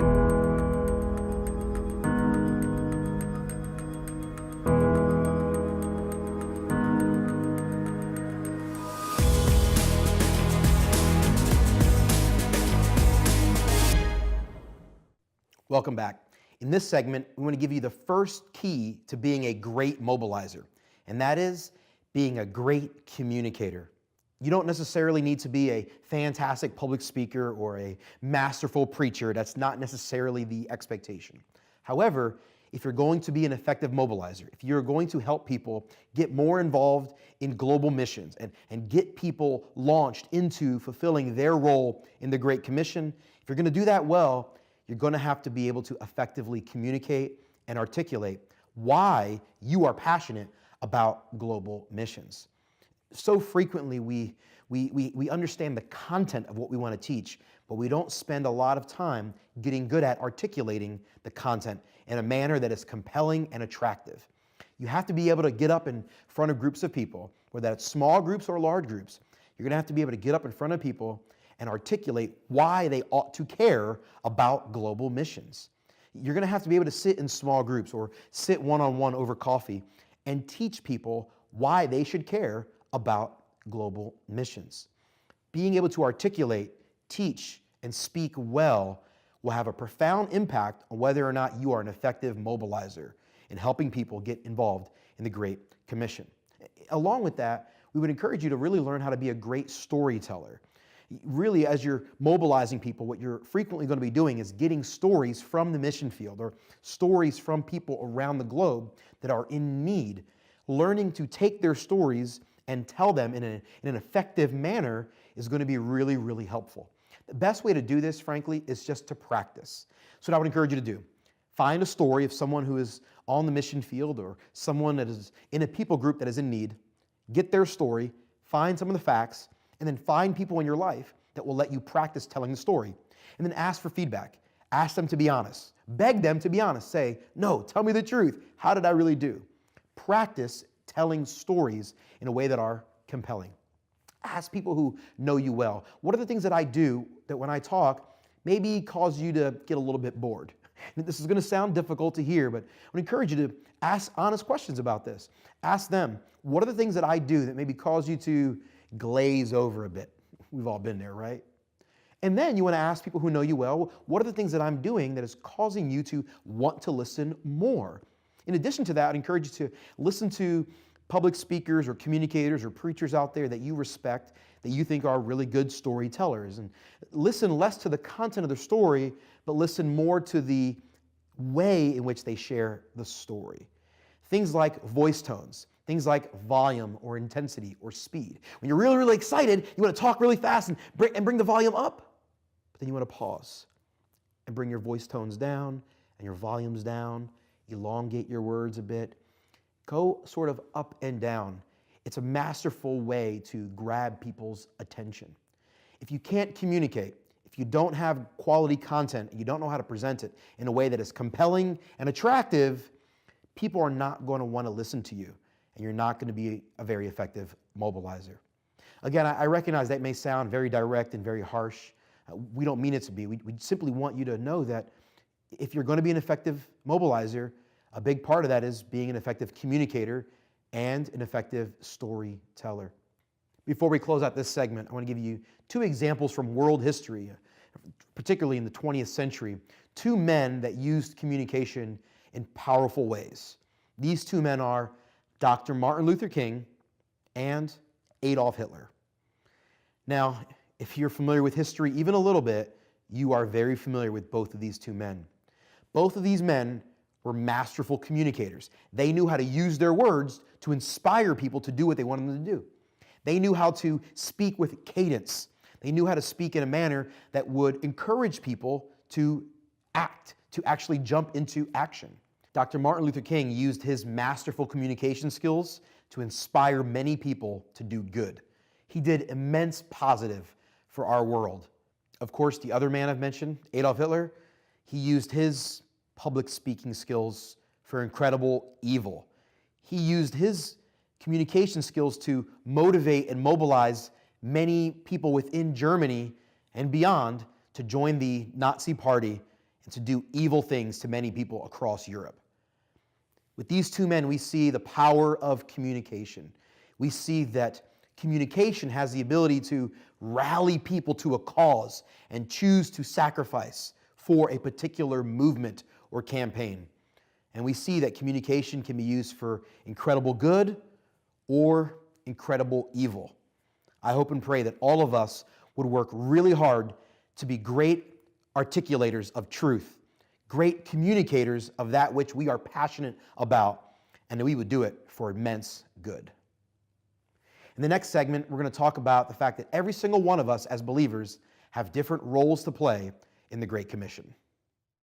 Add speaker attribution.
Speaker 1: Welcome back. In this segment, we want to give you the first key to being a great mobilizer, and that is being a great communicator. You don't necessarily need to be a fantastic public speaker or a masterful preacher. That's not necessarily the expectation. However, if you're going to be an effective mobilizer, if you're going to help people get more involved in global missions and get people launched into fulfilling their role in the Great Commission, if you're going to do that well, you're going to have to be able to effectively communicate and articulate why you are passionate about global missions. So frequently we understand the content of what we want to teach, but we don't spend a lot of time getting good at articulating the content in a manner that is compelling and attractive. You have to be able to get up in front of groups of people, whether that's small groups or large groups. You're going to have to be able to get up in front of people and articulate why they ought to care about global missions. You're going to have to be able to sit in small groups or sit one-on-one over coffee and teach people why they should care about global missions. Being able to articulate, teach, and speak well will have a profound impact on whether or not you are an effective mobilizer in helping people get involved in the Great Commission. Along with that, we would encourage you to really learn how to be a great storyteller. Really, as you're mobilizing people, what you're frequently going to be doing is getting stories from the mission field or stories from people around the globe that are in need. Learning to take their stories and tell them in an effective manner is going to be really, really helpful. The best way to do this, frankly, is just to practice. So what I would encourage you to do, find a story of someone who is on the mission field or someone that is in a people group that is in need, get their story, find some of the facts, and then find people in your life that will let you practice telling the story. And then ask for feedback. Ask them to be honest. Beg them to be honest. Say, no, tell me the truth. How did I really do? Practice telling stories in a way that are compelling. Ask people who know you well, what are the things that I do that when I talk maybe cause you to get a little bit bored? And this is going to sound difficult to hear, but I would encourage you to ask honest questions about this. Ask them, what are the things that I do that maybe cause you to glaze over a bit? We've all been there, right? And then you want to ask people who know you well, what are the things that I'm doing that is causing you to want to listen more? In addition to that, I'd encourage you to listen to public speakers or communicators or preachers out there that you respect, that you think are really good storytellers. And listen less to the content of their story, but listen more to the way in which they share the story. Things like voice tones, things like volume or intensity or speed. When you're really, really excited, you want to talk really fast and bring the volume up, but then you want to pause and bring your voice tones down and your volumes down, elongate your words a bit. Go sort of up and down. It's a masterful way to grab people's attention. If you can't communicate, if you don't have quality content, you don't know how to present it in a way that is compelling and attractive, people are not going to want to listen to you, and you're not going to be a very effective mobilizer. Again, I recognize that may sound very direct and very harsh. We don't mean it to be. We simply want you to know that if you're going to be an effective mobilizer, a big part of that is being an effective communicator and an effective storyteller. Before we close out this segment, I want to give you two examples from world history, particularly in the 20th century, two men that used communication in powerful ways. These two men are Dr. Martin Luther King and Adolf Hitler. Now, if you're familiar with history even a little bit, you are very familiar with both of these two men. Both of these men were masterful communicators. They knew how to use their words to inspire people to do what they wanted them to do. They knew how to speak with cadence. They knew how to speak in a manner that would encourage people to act, to actually jump into action. Dr. Martin Luther King used his masterful communication skills to inspire many people to do good. He did immense positive for our world. Of course, the other man I've mentioned, Adolf Hitler, he used his public speaking skills for incredible evil. He used his communication skills to motivate and mobilize many people within Germany and beyond to join the Nazi Party and to do evil things to many people across Europe. With these two men, we see the power of communication. We see that communication has the ability to rally people to a cause and choose to sacrifice for a particular movement or campaign. And we see that communication can be used for incredible good or incredible evil. I hope and pray that all of us would work really hard to be great articulators of truth, great communicators of that which we are passionate about, and that we would do it for immense good. In the next segment, we're going to talk about the fact that every single one of us as believers have different roles to play in the Great Commission.